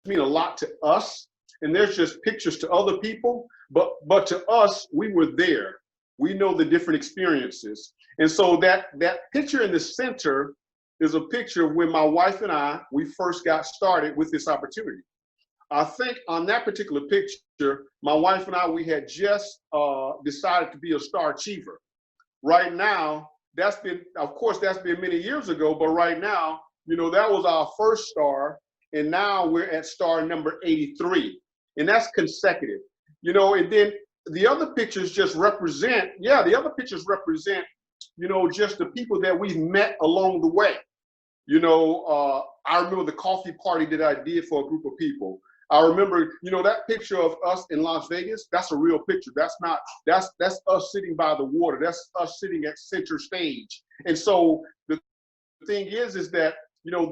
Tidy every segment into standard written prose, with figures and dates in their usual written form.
Mean a lot to us, and there's just pictures to other people, but to us, we were there. We know the different experiences. And so that picture in the center is a picture of when my wife and we first got started with this opportunity. I think on that particular picture, my wife and we had just decided to be a star achiever. Right now, that's been many years ago, but right now, that was our first star. And now we're at star number 83, and that's consecutive, and then the other pictures just represent, just the people that we've met along the way. I remember the coffee party that I did for a group of people. I remember, that picture of us in Las Vegas, that's a real picture. That's us sitting by the water. That's us sitting at center stage. And so the thing is that,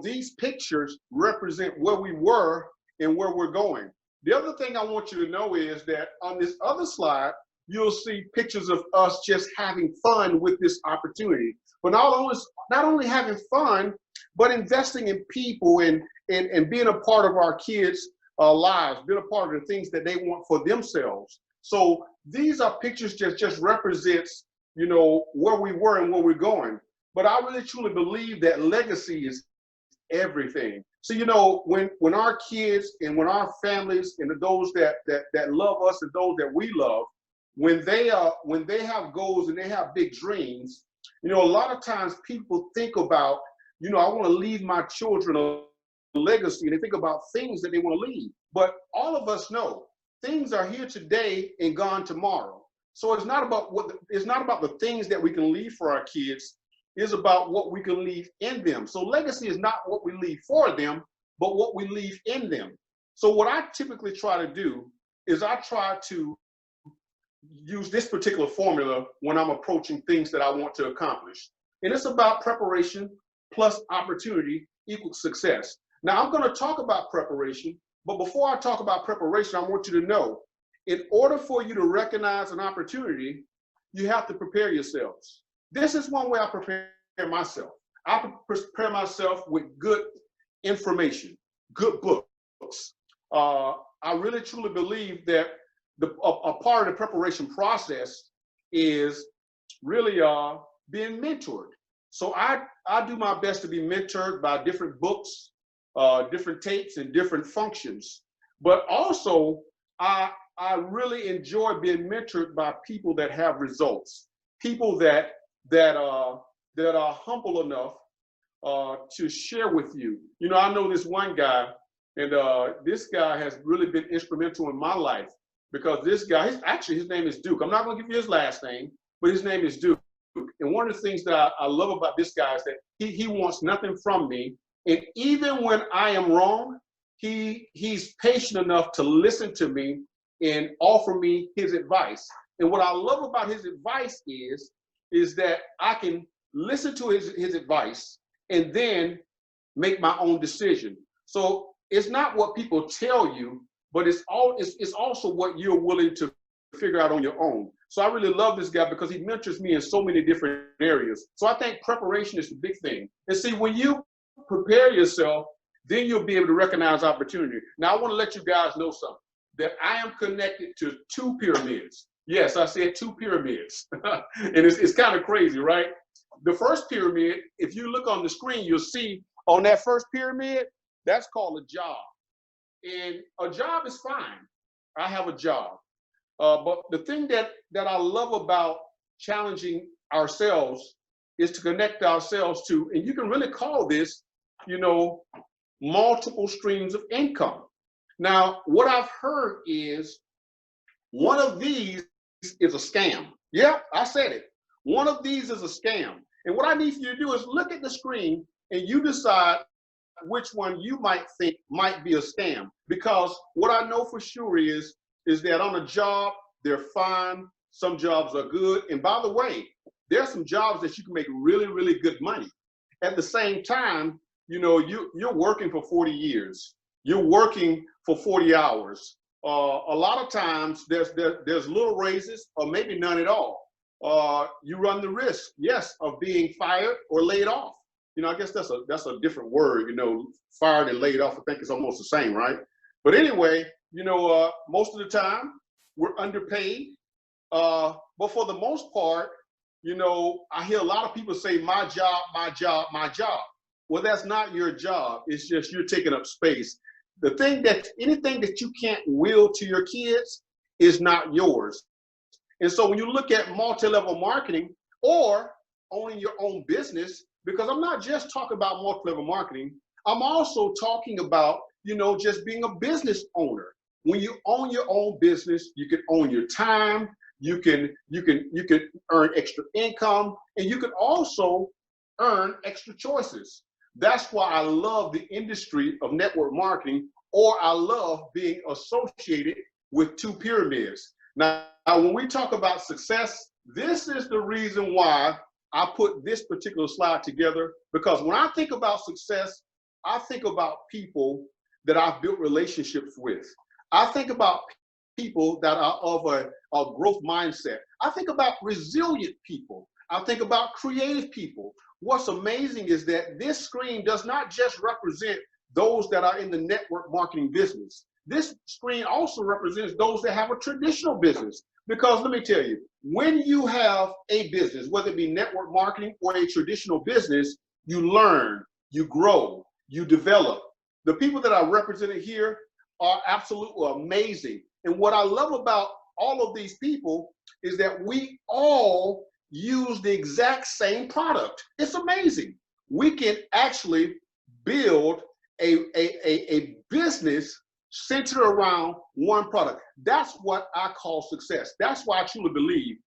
these pictures represent where we were and where we're going. The other thing I want you to know is that on this other slide, you'll see pictures of us just having fun with this opportunity. But not only having fun, but investing in people and being a part of our kids' lives, being a part of the things that they want for themselves. So these are pictures that just represents, where we were and where we're going. But I really truly believe that legacy is everything. So, when our kids and when our families and those that love us and those that we love, when they have goals and they have big dreams, a lot of times people think about, I want to leave my children a legacy, and they think about things that they want to leave. But all of us know things are here today and gone tomorrow. So it's not about the things that we can leave for our kids. Is about what we can leave in them. So legacy is not what we leave for them, but what we leave in them. So what I typically try to do is I try to use this particular formula when I'm approaching things that I want to accomplish. And it's about preparation plus opportunity equals success. Now I'm going to talk about preparation, but before I talk about preparation, I want you to know, in order for you to recognize an opportunity, you have to prepare yourselves. This is one way I prepare myself. I prepare myself with good information, good books. I really truly believe that a part of the preparation process is really being mentored. So I do my best to be mentored by different books, different tapes, and different functions. But also, I really enjoy being mentored by people that have results, people that are humble enough to share with you. I know this one guy, and this guy has really been instrumental in my life, because this guy, his name is Duke. I'm not going to give you his last name, but his name is Duke. And one of the things that I love about this guy is that he wants nothing from me. And even when I am wrong, he's patient enough to listen to me and offer me his advice. And what I love about his advice is that I can listen to his advice and then make my own decision. So it's not what people tell you, but it's also what you're willing to figure out on your own. So I really love this guy because he mentors me in so many different areas. So I think preparation is the big thing. And see, when you prepare yourself, then you'll be able to recognize opportunity. Now, I want to let you guys know something, that I am connected to 2 pyramids. Yes, I said 2 pyramids. And it's kind of crazy, right? The first pyramid, if you look on the screen, you'll see on that first pyramid, that's called a job. And a job is fine. I have a job. But the thing that I love about challenging ourselves is to connect ourselves to, and you can really call this, multiple streams of income. Now, what I've heard is one of these is a scam. Yeah, I said it. One of these is a scam. And what I need you to do is look at the screen and you decide which one you might think might be a scam. Because what I know for sure is that on a job, they're fine. Some jobs are good. And by the way, there are some jobs that you can make really, really good money. At the same time, you're working for 40 years. You're working for 40 hours. A lot of times there's little raises or maybe none at all. You run the risk, yes, of being fired or laid off. I guess that's a different word, fired and laid off. I think it's almost the same, right? But anyway, most of the time we're underpaid. But for the most part, I hear a lot of people say, my job, my job, my job. Well, that's not your job. It's just you're taking up space. Anything that you can't will to your kids is not yours. And so when you look at multi-level marketing or owning your own business, because I'm not just talking about multi-level marketing, I'm also talking about, just being a business owner. When you own your own business, you can own your time, you can earn extra income, and you can also earn extra choices. That's why I love the industry of network marketing, or I love being associated with 2 pyramids. Now, when we talk about success, this is the reason why I put this particular slide together, because when I think about success, I think about people that I've built relationships with. I think about people that are of a growth mindset. I think about resilient people. I think about creative people. What's amazing is that this screen does not just represent those that are in the network marketing business. This screen also represents those that have a traditional business. Because let me tell you, when you have a business, whether it be network marketing or a traditional business, you learn, you grow, you develop. The people that are represented here are absolutely amazing. And what I love about all of these people is that we all use the exact same product. It's amazing. We can actually build a business centered around one product. That's what I call success. That's why I truly believe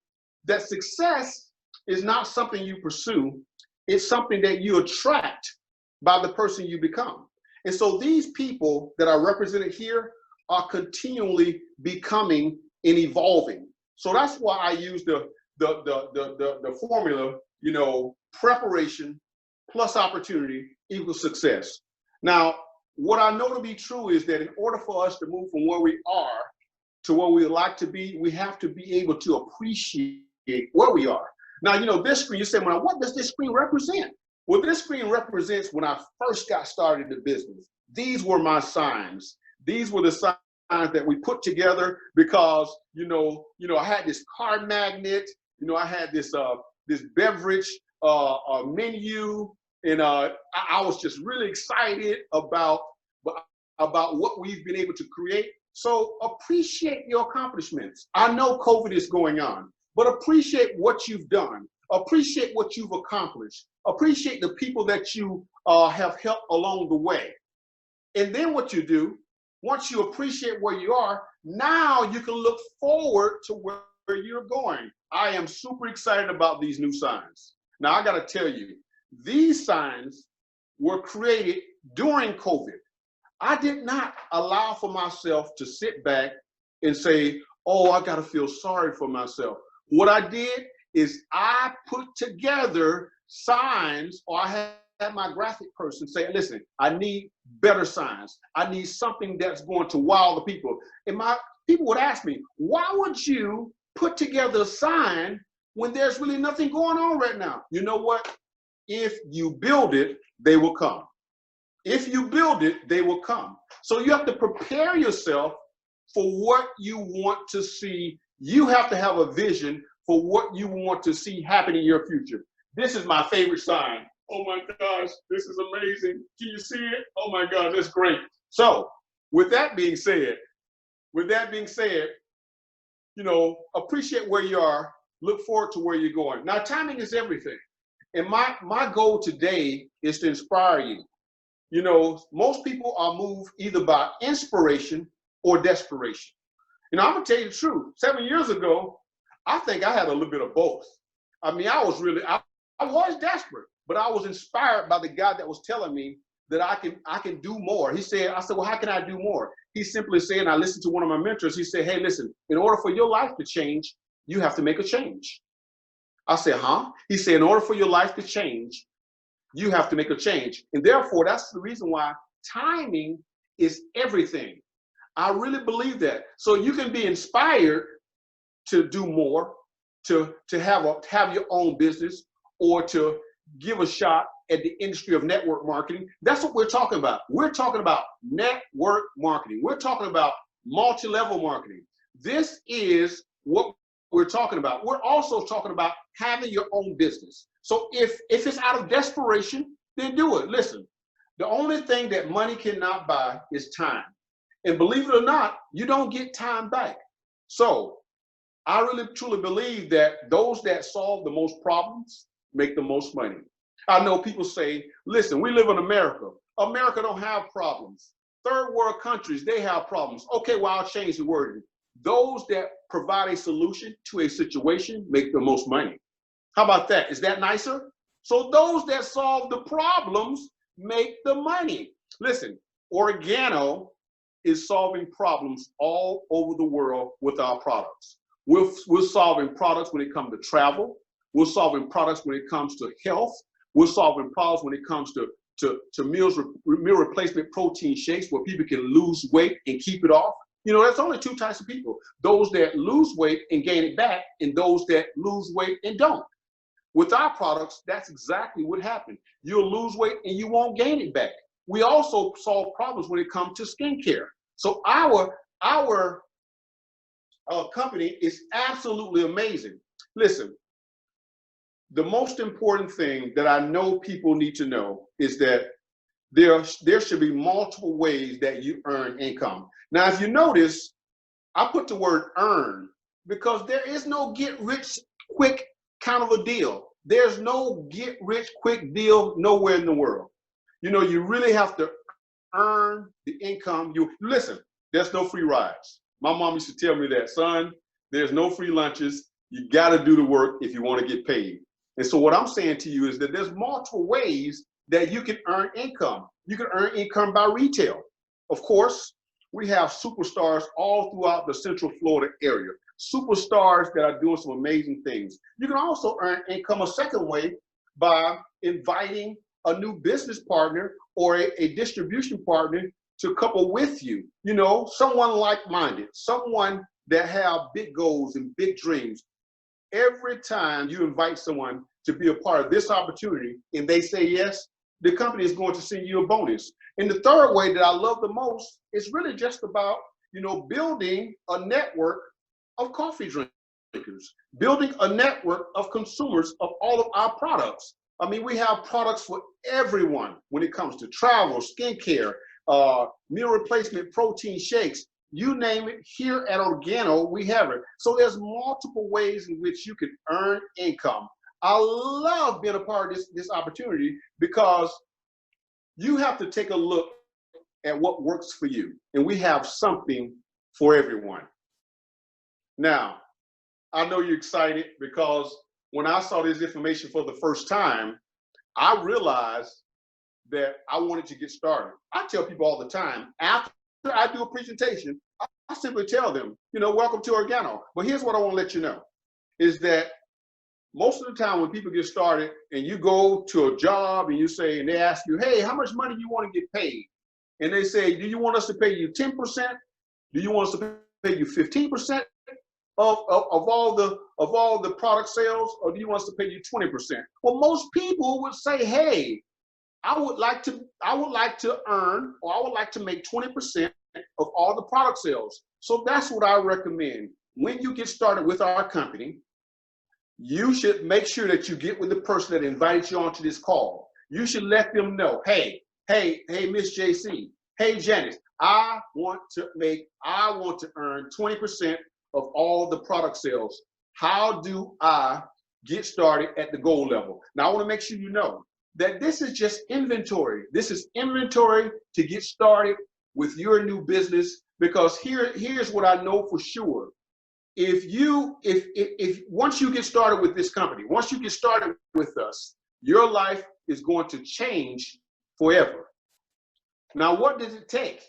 that success is not something you pursue. It's something that you attract by the person you become. And so these people that are represented here are continually becoming and evolving. So that's why I use the formula, preparation plus opportunity equals success. Now, what I know to be true is that in order for us to move from where we are to where we like to be, we have to be able to appreciate where we are. Now, this screen, you say, well, what does this screen represent? Well, this screen represents when I first got started in the business. These were my signs. These were the signs that we put together because, I had this card magnet, I had this beverage menu, and I was just really excited about what we've been able to create. So appreciate your accomplishments. I know COVID is going on, but appreciate what you've done. Appreciate what you've accomplished. Appreciate the people that you have helped along the way. And then what you do, once you appreciate where you are, now you can look forward to where you're going. I am super excited about these new signs. Now, I got to tell you, these signs were created during COVID. I did not allow for myself to sit back and say, oh, I got to feel sorry for myself. What I did is I put together signs, or I had my graphic person say, listen, I need better signs. I need something that's going to wow the people. And my people would ask me, why would you put together a sign when there's really nothing going on right now? You know what? If you build it, they will come. If you build it, they will come. So you have to prepare yourself for what you want to see. You have to have a vision for what you want to see happen in your future. This is my favorite sign. Oh my gosh, this is amazing. Can you see it? Oh my God, that's great. So with that being said, you know, appreciate where you are, look forward to where you're going. Now, timing is everything. And my goal today is to inspire you. You know, most people are moved either by inspiration or desperation. You know, I'm gonna tell you the truth. 7 years ago, I think I had a little bit of both. I mean, I was desperate, but I was inspired by the guy that was telling me that I can do more. I said, well, how can I do more? He simply said, and I listened to one of my mentors, he said, hey, listen, in order for your life to change, you have to make a change. I said, huh? He said, in order for your life to change, you have to make a change. And therefore, that's the reason why timing is everything. I really believe that. So you can be inspired to do more, to have your own business, or to give a shot at the industry of network marketing. That's what we're talking about. We're talking about network marketing. We're talking about multi-level marketing. This is what we're talking about. We're also talking about having your own business. So if it's out of desperation, then do it. Listen, the only thing that money cannot buy is time. And believe it or not, you don't get time back. So I really truly believe that those that solve the most problems make the most money. I know people say, listen, we live in America. America don't have problems. Third world countries, they have problems. Okay, well, I'll change the wording. Those that provide a solution to a situation make the most money. How about that? Is that nicer? So those that solve the problems make the money. Listen, Organo is solving problems all over the world with our products. We're solving products when it comes to travel. We're solving products when it comes to health. We're solving problems when it comes to meal replacement protein shakes where people can lose weight and keep it off. You know, there's only two types of people: those that lose weight and gain it back, and those that lose weight and don't. With our products, that's exactly what happened. You'll lose weight and you won't gain it back. We also solve problems when it comes to skincare. So our company is absolutely amazing. Listen, the most important thing that I know people need to know is that there should be multiple ways that you earn income. Now, if you notice, I put the word earn because there is no get rich quick kind of a deal. There's no get rich quick deal nowhere in the world. You know, you really have to earn the income. Listen, there's no free rides. My mom used to tell me that, son, there's no free lunches. You got to do the work if you want to get paid. And so what I'm saying to you is that there's multiple ways that you can earn income. You can earn income by retail. Of course, we have superstars all throughout the Central Florida area. Superstars that are doing some amazing things. You can also earn income a second way by inviting a new business partner or a distribution partner to couple with you. You know, someone like-minded, someone that have big goals and big dreams. Every time you invite someone to be a part of this opportunity and they say yes, the company is going to send you a bonus. And the third way that I love the most is really just about, you know, building a network of coffee drinkers, building a network of consumers of all of our products. I mean, we have products for everyone when it comes to travel, skincare, meal replacement protein shakes. You name it, here at Organo, we have it. So there's multiple ways in which you can earn income. I love being a part of this opportunity because you have to take a look at what works for you. And we have something for everyone. Now, I know you're excited because when I saw this information for the first time, I realized that I wanted to get started. I tell people all the time, after I do a presentation, I simply tell them, you know, welcome to Organo. But here's what I want to let you know, is that most of the time when people get started and you go to a job and you say, and they ask you, hey, how much money do you want to get paid? And they say, do you want us to pay you 10%? Do you want us to pay you 15%? of all the product sales, or do you want us to pay you 20%? Well, most people would say, hey, I would like to earn, or I would like to make 20% of all the product sales. So that's what I recommend. When you get started with our company, you should make sure that you get with the person that invited you onto this call. You should let them know, hey, Miss JC, hey, Janice, I want to earn 20% of all the product sales. How do I get started at the goal level? Now, I want to make sure you know that this is just inventory. This is inventory to get started with your new business, because here's what I know for sure. If once you get started with this company, once you get started with us, your life is going to change forever. Now, what did it take?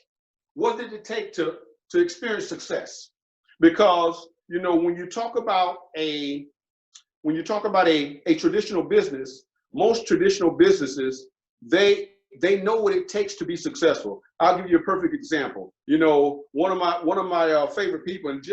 What did it take to experience success? Because, you know, when you talk about a traditional business, most traditional businesses, they know what it takes to be successful. I'll give you a perfect example. You know, one of my favorite people, and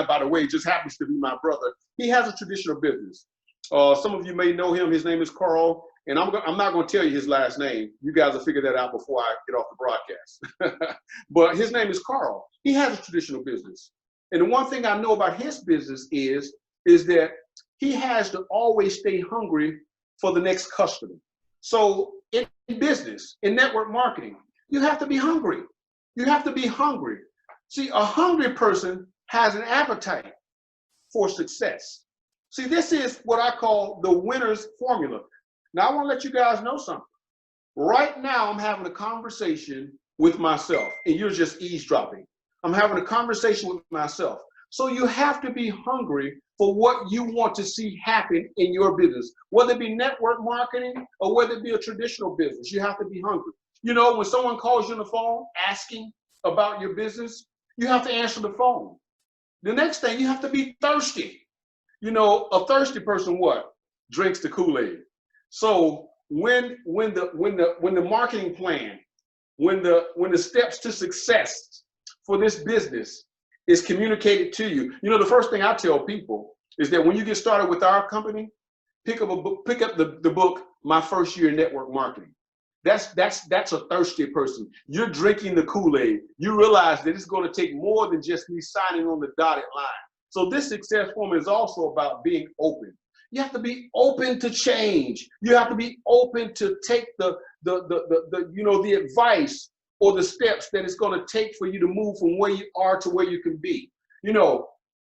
by the way, just happens to be my brother. He has a traditional business. Some of you may know him. His name is Carl, and I'm not going to tell you his last name. You guys will figure that out before I get off the broadcast. But his name is Carl. He has a traditional business, and the one thing I know about his business is that he has to always stay hungry for the next customer. So in business, in network marketing, you have to be hungry. You have to be hungry. See, a hungry person has an appetite for success. See, this is what I call the winner's formula. Now, I want to let you guys know something. Right now, I'm having a conversation with myself, and you're just eavesdropping. I'm having a conversation with myself. So you have to be hungry for what you want to see happen in your business, whether it be network marketing or whether it be a traditional business. You have to be hungry. You know, when someone calls you on the phone asking about your business, you have to answer the phone. The next thing, you have to be thirsty. You know, a thirsty person what? Drinks the Kool-Aid. So when the marketing plan, when the steps to success for this business is communicated to you, you know, the first thing I tell people is that when you get started with our company, pick up the book, My First Year in Network Marketing. That's a thirsty person. You're drinking the Kool-Aid. You realize that it's going to take more than just me signing on the dotted line. So this success formula is also about being open. You have to be open to change. You have to be open to take the advice or the steps that it's going to take for you to move from where you are to where you can be. You know,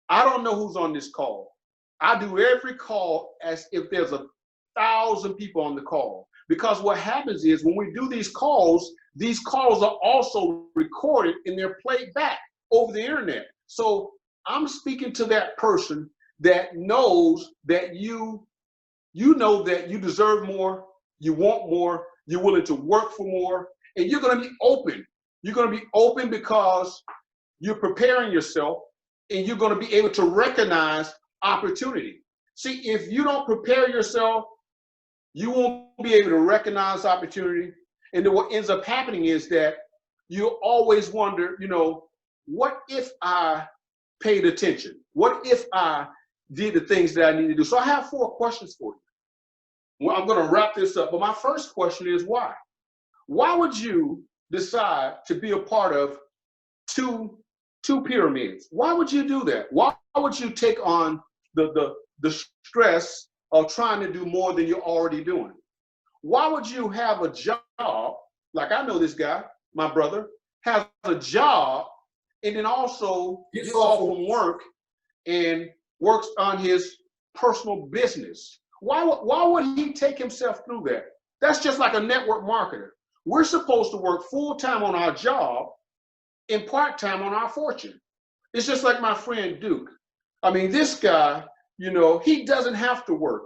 I don't know who's on this call. I do every call as if there's 1,000 people on the call. Because what happens is when we do these calls are also recorded and they're played back over the internet. So I'm speaking to that person that knows that you know that you deserve more, you want more, you're willing to work for more, and you're going to be open. You're going to be open because you're preparing yourself and you're going to be able to recognize opportunity. See, if you don't prepare yourself, you won't be able to recognize opportunity. And then what ends up happening is that you always wonder, you know, what if I paid attention? What if I did the things that I need to do? So I have 4 questions for you. Well, I'm going to wrap this up. But my first question is why? Why would you decide to be a part of two pyramids? Why would you do that? Why would you take on the stress of trying to do more than you're already doing? Why would you have a job, like I know this guy, my brother, has a job and then also gets off from work and works on his personal business? Why would he take himself through that? That's just like a network marketer. We're supposed to work full-time on our job and part-time on our fortune. It's just like my friend Duke. I mean, this guy, you know, he doesn't have to work,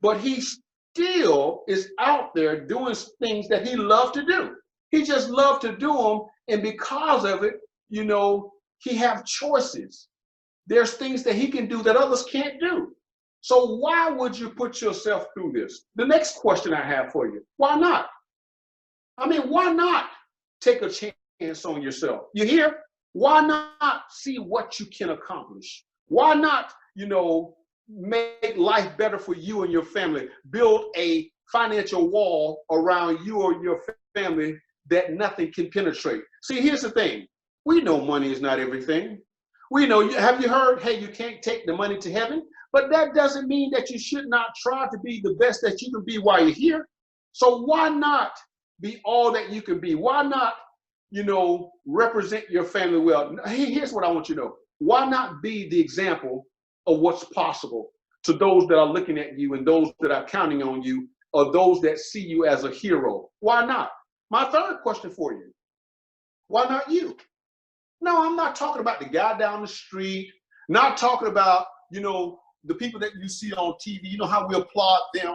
but he still is out there doing things that he loves to do. He just loves to do them, and because of it, you know, he have choices. There's things that he can do that others can't do. So why would you put yourself through this? The next question I have for you, why not? I mean, why not take a chance on yourself? You hear? Why not see what you can accomplish? Why not, make life better for you and your family? Build a financial wall around you or your family that nothing can penetrate. See, here's the thing. We know money is not everything. We know, have you heard, hey, you can't take the money to heaven? But that doesn't mean that you should not try to be the best that you can be while you're here. So why not be all that you can be? Why not, represent your family well? Here's what I want you to know. Why not be the example of what's possible to those that are looking at you and those that are counting on you, or those that see you as a hero? Why not? My third question for you, why not you? No, I'm not talking about the guy down the street, not talking about, the people that you see on TV, how we applaud them,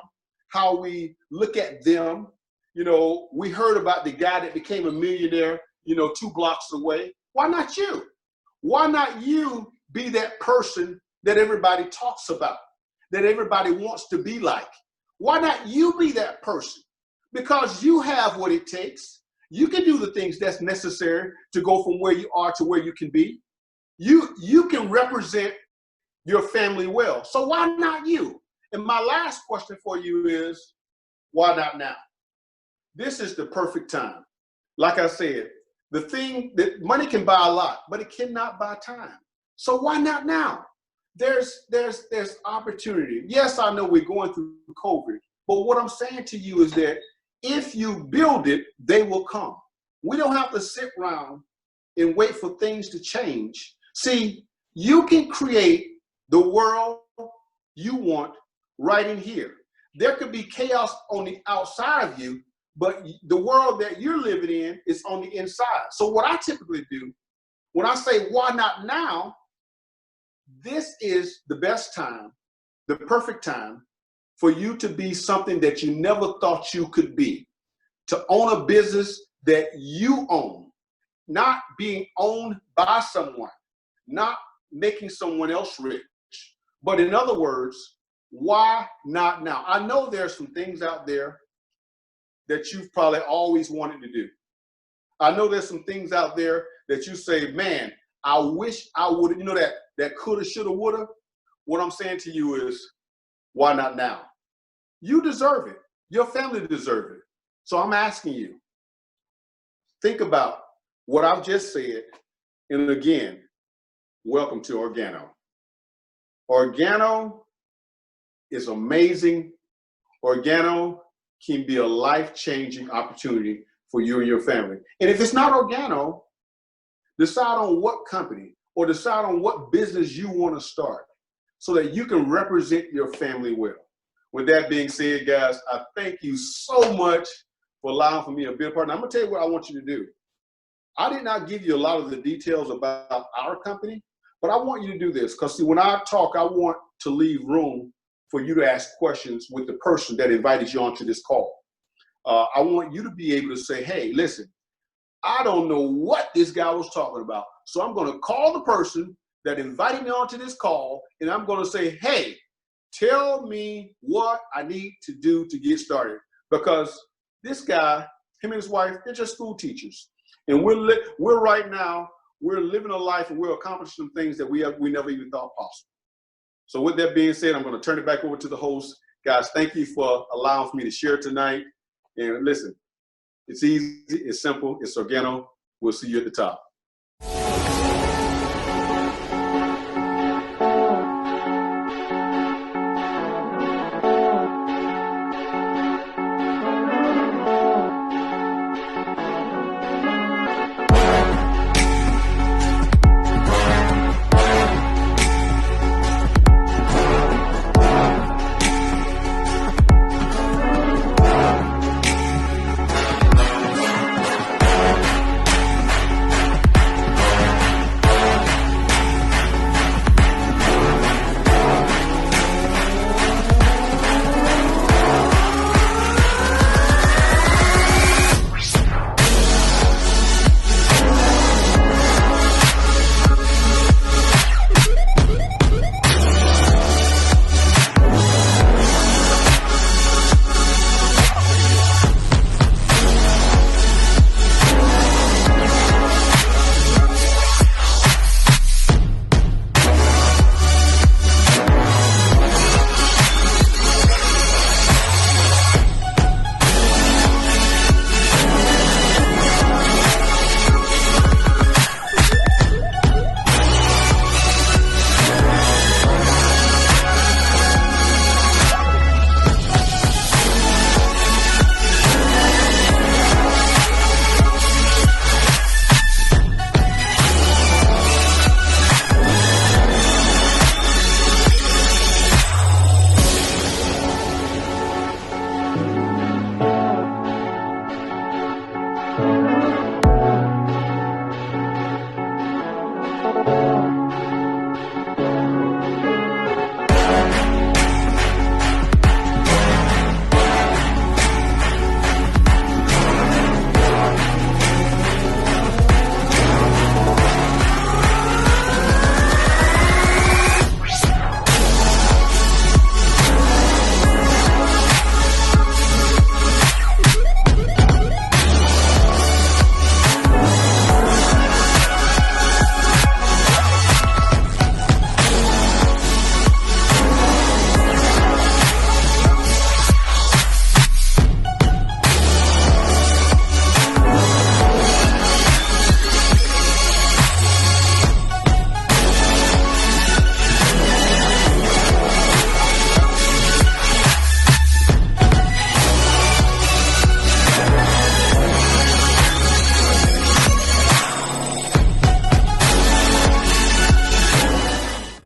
how we look at them. We heard about the guy that became a millionaire, 2 blocks away. Why not you? Why not you be that person that everybody talks about, that everybody wants to be like? Why not you be that person? Because you have what it takes. You can do the things that's necessary to go from where you are to where you can be. You can represent your family well. So why not you? And my last question for you is, why not now? This is the perfect time. Like I said, the thing that money can buy a lot, but it cannot buy time. So why not now? There's opportunity. Yes, I know we're going through COVID, but what I'm saying to you is that if you build it, they will come. We don't have to sit around and wait for things to change. See, you can create the world you want right in here. There could be chaos on the outside of you, but the world that you're living in is on the inside. So what I typically do, when I say, why not now? This is the best time, the perfect time for you to be something that you never thought you could be, to own a business that you own, not being owned by someone, not making someone else rich. But in other words, why not now? I know there's some things out there that you've probably always wanted to do. I know there's some things out there that you say, man, I wish I would, that coulda, shoulda, woulda. What I'm saying to you is, why not now? You deserve it. Your family deserves it. So I'm asking you, think about what I've just said. And again, welcome to Organo. Organo is amazing. Organo can be a life-changing opportunity for you and your family. And if it's not Organo, decide on what company or decide on what business you want to start so that you can represent your family well. With that being said, guys, I thank you so much for allowing for me to be a part. Now, I'm going to tell you what I want you to do. I did not give you a lot of the details about our company, but I want you to do this because, see, when I talk, I want to leave room for you to ask questions with the person that invited you onto this call. I want you to be able to say, hey, listen, I don't know what this guy was talking about. So I'm going to call the person that invited me onto this call, and I'm going to say, hey, tell me what I need to do to get started. Because this guy, him and his wife, they're just school teachers. And we're right now, we're living a life and we're accomplishing things that we never even thought possible. So with that being said, I'm going to turn it back over to the host. Guys, thank you for allowing for me to share tonight. And listen, it's easy, it's simple, it's Organo. We'll see you at the top.